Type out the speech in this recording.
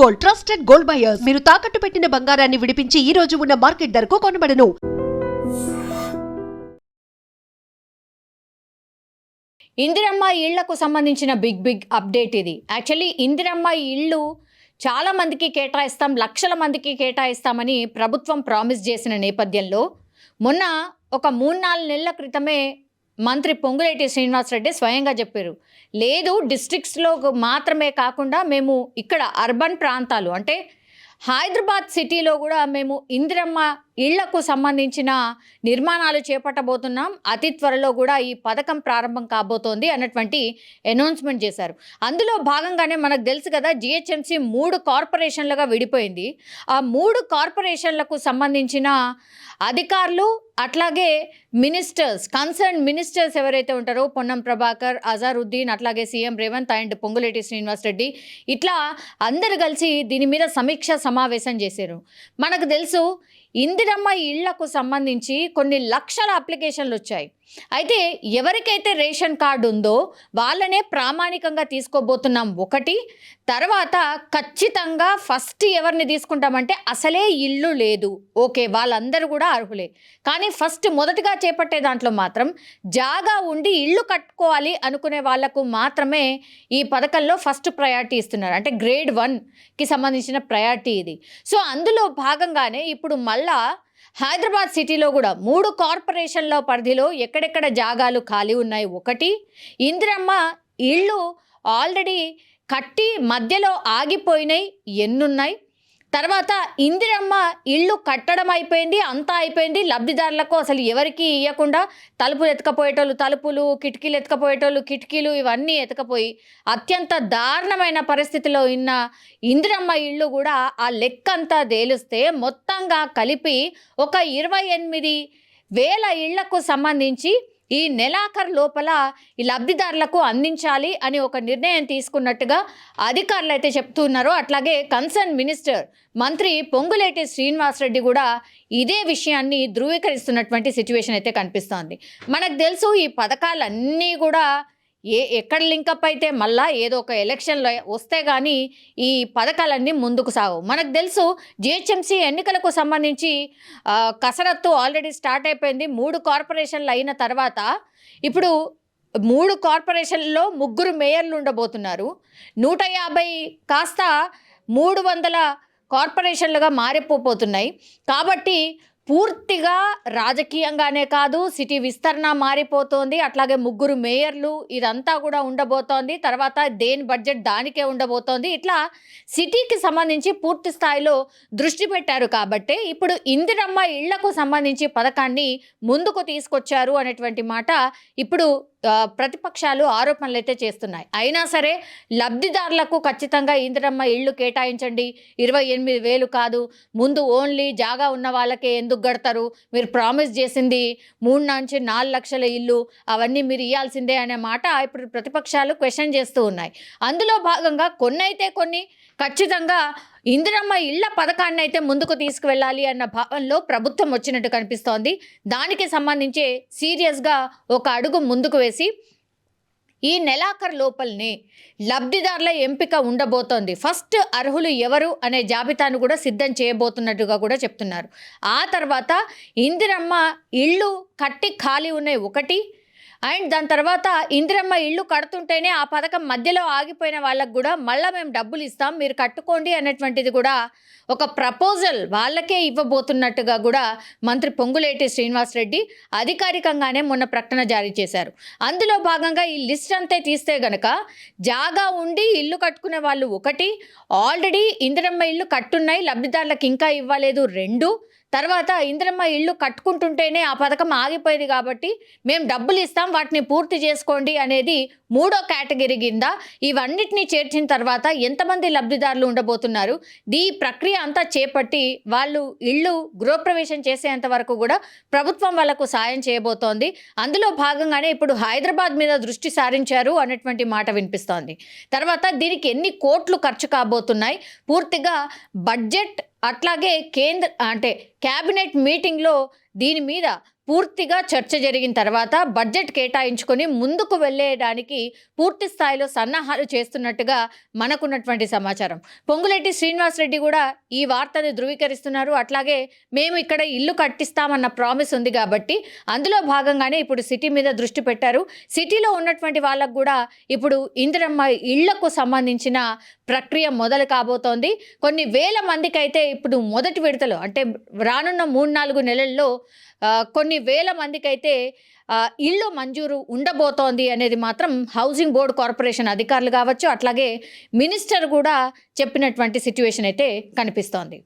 Gold, trusted gold buyers. మీరు తాకట్టు పెట్టిన బంగారాన్ని విడిపించి ఈ రోజు ఉన్న మార్కెట్ ధరకు కొనబడను. ఇందిరమ్మ ఇళ్లకు సంబంధించిన బిగ్ అప్డేట్ ఇది. యాక్చువల్లీ ఇందిరమ్మ ఇళ్ళు చాలా మందికి కేటాయిస్తాం, లక్షల మందికి కేటాయిస్తామని ప్రభుత్వం ప్రామిస్ చేసిన నేపథ్యంలో మొన్న ఒక 3-4 నెలల క్రితమే మంత్రి పొంగులేటి శ్రీనివాసరెడ్డి స్వయంగా చెప్పారు, లేదు డిస్ట్రిక్ట్స్లో మాత్రమే కాకుండా మేము ఇక్కడ అర్బన్ ప్రాంతాలు అంటే హైదరాబాద్ సిటీలో కూడా మేము ఇందిరమ్మ ఇళ్లకు సంబంధించిన నిర్మాణాలు చేపట్టబోతున్నాం, అతి త్వరలో కూడా ఈ పథకం ప్రారంభం కాబోతోంది అన్నటువంటి అనౌన్స్మెంట్ చేశారు. అందులో భాగంగానే మనకు తెలుసు కదా, జిహెచ్ఎంసీ 3 కార్పొరేషన్లుగా విడిపోయింది. ఆ 3 కార్పొరేషన్లకు సంబంధించిన అధికారులు అట్లాగే మినిస్టర్స్, కన్సర్న్ మినిస్టర్స్ ఎవరైతే ఉంటారో పొన్నం ప్రభాకర్, అజారుద్దీన్, అట్లాగే సీఎం రేవంత్ అండ్ పొంగులేటి శ్రీనివాసరెడ్డి, ఇట్లా అందరు కలిసి దీని మీద సమీక్ష సమావేశం చేశారు. మనకు తెలుసు ఇందిరమ్మ ఇళ్లకు సంబంధించి కొన్ని లక్షల అప్లికేషన్లు వచ్చాయి. అయితే ఎవరికైతే రేషన్ కార్డు ఉందో వాళ్ళనే ప్రామాణికంగా తీసుకోబోతున్నాం ఒకటి. తర్వాత ఖచ్చితంగా ఫస్ట్ ఎవరిని తీసుకుంటామంటే అసలే ఇల్లు లేదు, ఓకే వాళ్ళందరూ కూడా అర్హులే. కానీ ఫస్ట్ మొదటగా చేపట్టే దాంట్లో మాత్రం జాగా ఉండి ఇల్లు కట్టుకోవాలి అనుకునే వాళ్లకు మాత్రమే ఈ పథకంలో ఫస్ట్ ప్రయారిటీ ఇస్తున్నారు. అంటే గ్రేడ్ 1కి సంబంధించిన ప్రయారిటీ ఇది. సో అందులో భాగంగానే ఇప్పుడు మళ్ళా హైదరాబాద్ సిటీలో కూడా 3 కార్పొరేషన్ల పరిధిలో ఎక్కడెక్కడ జాగాలు ఖాళీ ఉన్నాయి ఒకటి. ఇందిరమ్మ ఇళ్ళు ఆల్రెడీ కట్టి మధ్యలో ఆగిపోయినాయి ఎన్నున్నాయి. తర్వాత ఇందిరమ్మ ఇళ్ళు కట్టడం అయిపోయింది, అంతా అయిపోయింది, లబ్ధిదారులకు అసలు ఎవరికి ఇవ్వకుండా తలుపులు ఎత్తుకపోయేటోళ్ళు తలుపులు, కిటికీలు ఎత్తుకపోయేటోళ్ళు కిటికీలు, ఇవన్నీ ఎత్తుకపోయి అత్యంత దారుణమైన పరిస్థితిలో ఉన్న ఇందిరమ్మ ఇళ్ళు కూడా ఆ లెక్కంతా తేలిస్తే మొత్తంగా కలిపి ఒక 28,000 ఇళ్లకు సంబంధించి ఈ నెలాఖరు లోపల ఈ లబ్ధిదారులకు అందించాలి అని ఒక నిర్ణయం తీసుకున్నట్టుగా అధికారులు అయితే చెప్తున్నారు. అట్లాగే కన్సర్న్ మినిస్టర్ మంత్రి పొంగులేటి శ్రీనివాసరెడ్డి కూడా ఇదే విషయాన్ని ధృవీకరిస్తున్నటువంటి సిచ్యువేషన్ అయితే కనిపిస్తోంది. మనకు తెలుసు ఈ పథకాలన్నీ కూడా ఎక్కడ లింకప్ అయితే మళ్ళా ఏదో ఒక ఎలక్షన్లో వస్తే కానీ ఈ పథకాలన్నీ ముందుకు సాగవు. మనకు తెలుసు జిహెచ్ఎంసీ ఎన్నికలకు సంబంధించి కసరత్తు ఆల్రెడీ స్టార్ట్ అయిపోయింది. 3 కార్పొరేషన్లు అయిన తర్వాత ఇప్పుడు 3 కార్పొరేషన్లలో 3 మేయర్లు ఉండబోతున్నారు. 150 కాస్త 300 కార్పొరేషన్లుగా మారిపోతున్నాయి. కాబట్టి పూర్తిగా రాజకీయంగానే కాదు, సిటీ విస్తరణ మారిపోతోంది. అట్లాగే 3 మేయర్లు, ఇదంతా కూడా ఉండబోతోంది. తర్వాత దేని బడ్జెట్ దానికే ఉండబోతోంది. ఇట్లా సిటీకి సంబంధించి పూర్తి స్థాయిలో దృష్టి పెట్టారు. కాబట్టి ఇప్పుడు ఇందిరమ్మ ఇళ్లకు సంబంధించి పథకాన్ని ముందుకు తీసుకొచ్చారు అనేటువంటి మాట ఇప్పుడు ప్రతిపక్షాలు ఆరోపణలు అయితే చేస్తున్నాయి. అయినా సరే లబ్ధిదారులకు ఖచ్చితంగా ఇందిరమ్మ ఇళ్ళు కేటాయించండి, 28,000 కాదు, ముందు ఓన్లీ జాగా ఉన్న వాళ్ళకే ఎందుకు కడతారు, మీరు ప్రామిస్ చేసింది 3-4 లక్షల ఇల్లు, అవన్నీ మీరు ఇవ్వాల్సిందే అనే మాట ఇప్పుడు ప్రతిపక్షాలు క్వశ్చన్ చేస్తూ ఉన్నాయి. అందులో భాగంగా కొన్ని ఖచ్చితంగా ఇందిరమ్మ ఇళ్ల పథకాన్ని అయితే ముందుకు తీసుకువెళ్ళాలి అన్న భావనలో ప్రభుత్వం వచ్చినట్టు కనిపిస్తోంది. దానికి సంబంధించి సీరియస్గా ఒక అడుగు ముందుకు వేసి ఈ నెలాఖరు లోపలనే లబ్ధిదారుల ఎంపిక ఉండబోతోంది. ఫస్ట్ అర్హులు ఎవరు అనే జాబితాను కూడా సిద్ధం చేయబోతున్నట్టుగా కూడా చెప్తున్నారు. ఆ తర్వాత ఇందిరమ్మ ఇళ్ళు కట్టి ఖాళీ ఉన్నాయి ఒకటి. అండ్ దాని తర్వాత ఇందిరమ్మ ఇళ్ళు కడుతుంటేనే ఆ పథకం మధ్యలో ఆగిపోయిన వాళ్ళకు కూడా మళ్ళీ మేము డబ్బులు ఇస్తాం, మీరు కట్టుకోండి అనేటువంటిది కూడా ఒక ప్రపోజల్ వాళ్ళకే ఇవ్వబోతున్నట్టుగా కూడా మంత్రి పొంగులేటి శ్రీనివాసరెడ్డి అధికారికంగానే మొన్న ప్రకటన జారీ చేశారు. అందులో భాగంగా ఈ లిస్ట్ అంతే తీస్తే గనక జాగా ఉండి ఇల్లు కట్టుకునే వాళ్ళు ఒకటి, ఆల్రెడీ ఇందిరమ్మ ఇళ్ళు కట్టున్నాయి లబ్ధిదారులకు ఇంకా ఇవ్వలేదు 2, తర్వాత ఇందిరమ్మ ఇళ్ళు కట్టుకుంటుంటేనే ఆ పథకం ఆగిపోయింది కాబట్టి మేము డబ్బులు ఇస్తాం, వాటిని పూర్తి చేసుకోండి అనేది 3వ కేటగిరీ కింద ఇవన్నిటిని చేర్చిన తర్వాత ఎంతమంది లబ్ధిదారులు ఉండబోతున్నారు, ఈ ప్రక్రియ అంతా చేపట్టి వాళ్ళు ఇళ్ళు గృహప్రవేశం చేసేంత వరకు కూడా ప్రభుత్వం వాళ్ళకు సాయం చేయబోతోంది. అందులో భాగంగానే ఇప్పుడు హైదరాబాద్ మీద దృష్టి సారించారు అనేటువంటి మాట వినిపిస్తోంది. తర్వాత దీనికి ఎన్ని కోట్లు ఖర్చు కాబోతున్నాయి, పూర్తిగా బడ్జెట్ అట్లాగే కేంద్ర అంటే క్యాబినెట్ మీటింగ్లో దీని మీద పూర్తిగా చర్చ జరిగిన తర్వాత బడ్జెట్ కేటాయించుకొని ముందుకు వెళ్ళేయడానికి పూర్తి స్థాయిలో సన్నాహాలు చేస్తున్నట్టుగా మనకున్నటువంటి సమాచారం. పొంగులేటి శ్రీనివాసరెడ్డి కూడా ఈ వార్తని ధృవీకరిస్తున్నారు. అట్లాగే మేము ఇక్కడ ఇల్లు కట్టిస్తామన్న ప్రామిస్ ఉంది కాబట్టి అందులో భాగంగానే ఇప్పుడు సిటీ మీద దృష్టి పెట్టారు. సిటీలో ఉన్నటువంటి వాళ్ళకు కూడా ఇప్పుడు ఇందిరమ్మ ఇళ్లకు సంబంధించిన ప్రక్రియ మొదలు కాబోతోంది. కొన్ని వేల మందికి అయితే ఇప్పుడు మొదటి విడతలో అంటే రానున్న 3-4 నెలల్లో కొన్ని వేల మందికి అయితే ఇళ్ళు మంజూరు ఉండబోతోంది అనేది మాత్రం హౌసింగ్ బోర్డు కార్పొరేషన్ అధికారులు కావచ్చు, అట్లాగే మినిస్టర్ కూడా చెప్పినటువంటి సిచ్యువేషన్ అయితే కనిపిస్తోంది.